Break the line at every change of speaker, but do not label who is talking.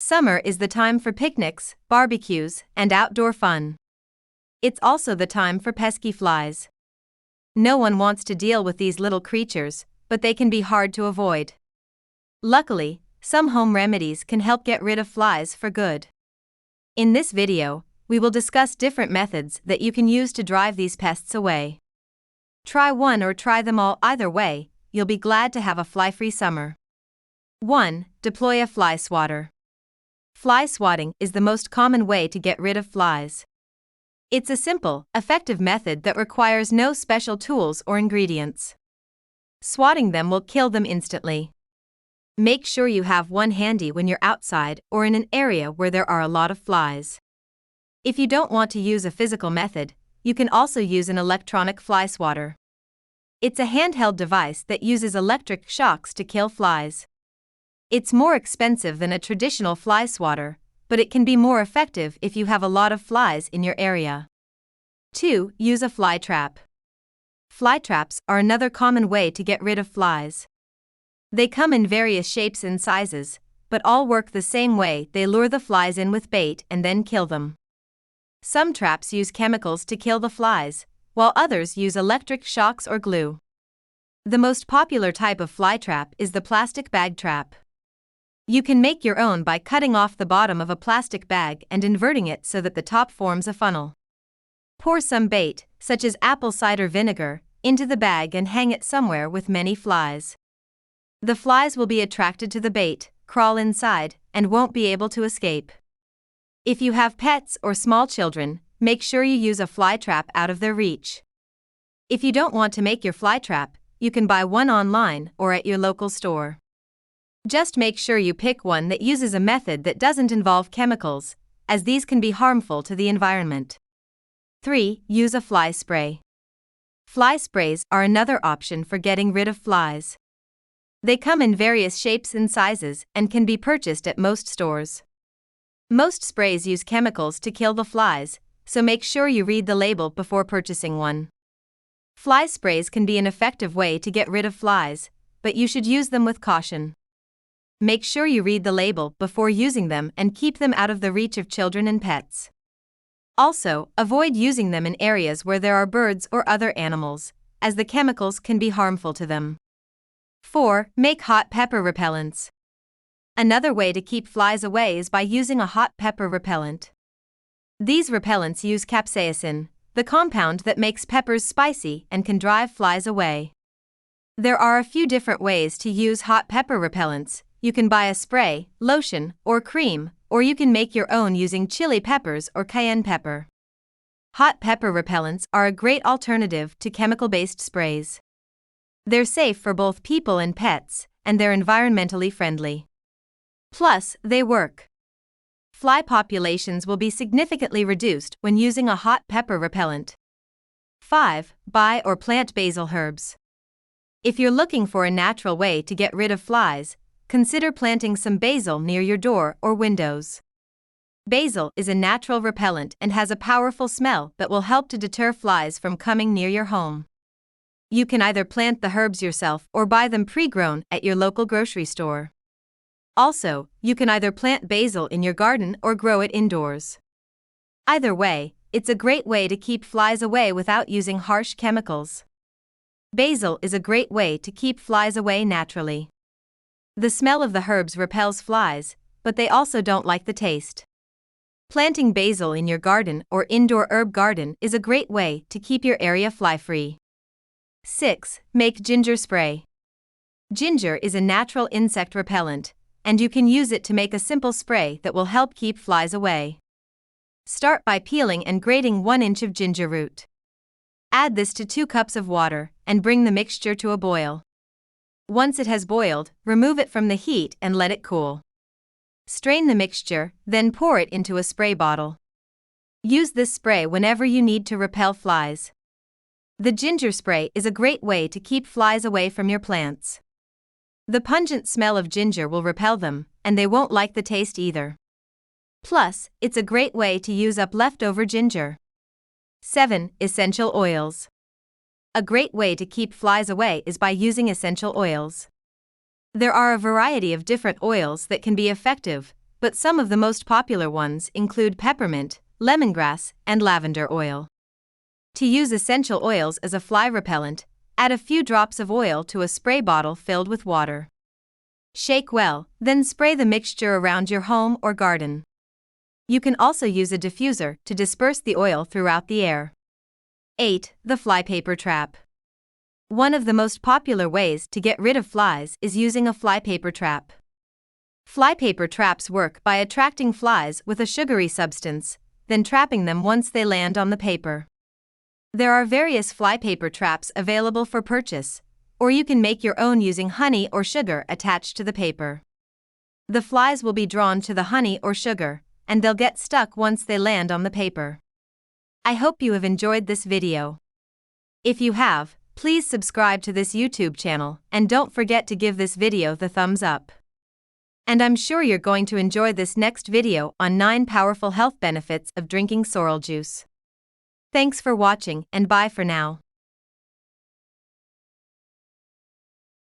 Summer is the time for picnics, barbecues, and outdoor fun. It's also the time for pesky flies. No one wants to deal with these little creatures, but they can be hard to avoid. Luckily, some home remedies can help get rid of flies for good. In this video, we will discuss different methods that you can use to drive these pests away. Try one or try them all. Either way, you'll be glad to have a fly-free summer. 1. Deploy a fly swatter. Fly swatting is the most common way to get rid of flies. It's a simple, effective method that requires no special tools or ingredients. Swatting them will kill them instantly. Make sure you have one handy when you're outside or in an area where there are a lot of flies. If you don't want to use a physical method, you can also use an electronic fly swatter. It's a handheld device that uses electric shocks to kill flies. It's more expensive than a traditional fly swatter, but it can be more effective if you have a lot of flies in your area. 2. Use a fly trap. Fly traps are another common way to get rid of flies. They come in various shapes and sizes, but all work the same way. They lure the flies in with bait and then kill them. Some traps use chemicals to kill the flies, while others use electric shocks or glue. The most popular type of fly trap is the plastic bag trap. You can make your own by cutting off the bottom of a plastic bag and inverting it so that the top forms a funnel. Pour some bait, such as apple cider vinegar, into the bag and hang it somewhere with many flies. The flies will be attracted to the bait, crawl inside, and won't be able to escape. If you have pets or small children, make sure you use a fly trap out of their reach. If you don't want to make your fly trap, you can buy one online or at your local store. Just make sure you pick one that uses a method that doesn't involve chemicals, as these can be harmful to the environment. 3. Use a fly spray. Fly sprays are another option for getting rid of flies. They come in various shapes and sizes and can be purchased at most stores. Most sprays use chemicals to kill the flies, so make sure you read the label before purchasing one. Fly sprays can be an effective way to get rid of flies, but you should use them with caution. Make sure you read the label before using them and keep them out of the reach of children and pets. Also, avoid using them in areas where there are birds or other animals, as the chemicals can be harmful to them. 4. Make hot pepper repellents. Another way to keep flies away is by using a hot pepper repellent. These repellents use capsaicin, the compound that makes peppers spicy and can drive flies away. There are a few different ways to use hot pepper repellents. You can buy a spray, lotion, or cream, or you can make your own using chili peppers or cayenne pepper. Hot pepper repellents are a great alternative to chemical-based sprays. They're safe for both people and pets, and they're environmentally friendly. Plus, they work. Fly populations will be significantly reduced when using a hot pepper repellent. 5. Buy or plant basil herbs. If you're looking for a natural way to get rid of flies, consider planting some basil near your door or windows. Basil is a natural repellent and has a powerful smell that will help to deter flies from coming near your home. You can either plant the herbs yourself or buy them pre-grown at your local grocery store. Also, you can either plant basil in your garden or grow it indoors. Either way, it's a great way to keep flies away without using harsh chemicals. Basil is a great way to keep flies away naturally. The smell of the herbs repels flies, but they also don't like the taste. Planting basil in your garden or indoor herb garden is a great way to keep your area fly-free. 6. Make ginger spray. Ginger is a natural insect repellent, and you can use it to make a simple spray that will help keep flies away. Start by peeling and grating 1 inch of ginger root. Add this to 2 cups of water and bring the mixture to a boil. Once it has boiled, remove it from the heat and let it cool. Strain the mixture, then pour it into a spray bottle. Use this spray whenever you need to repel flies. The ginger spray is a great way to keep flies away from your plants. The pungent smell of ginger will repel them, and they won't like the taste either. Plus, it's a great way to use up leftover ginger. 7. Essential oils. A great way to keep flies away is by using essential oils. There are a variety of different oils that can be effective, but some of the most popular ones include peppermint, lemongrass, and lavender oil. To use essential oils as a fly repellent, add a few drops of oil to a spray bottle filled with water. Shake well, then spray the mixture around your home or garden. You can also use a diffuser to disperse the oil throughout the air. 8. The flypaper trap. One of the most popular ways to get rid of flies is using a flypaper trap. Flypaper traps work by attracting flies with a sugary substance, then trapping them once they land on the paper. There are various flypaper traps available for purchase, or you can make your own using honey or sugar attached to the paper. The flies will be drawn to the honey or sugar, and they'll get stuck once they land on the paper. I hope you have enjoyed this video. If you have, please subscribe to this YouTube channel and don't forget to give this video the thumbs up. And I'm sure you're going to enjoy this next video on 9 powerful health benefits of drinking sorrel juice. Thanks for watching and bye for now.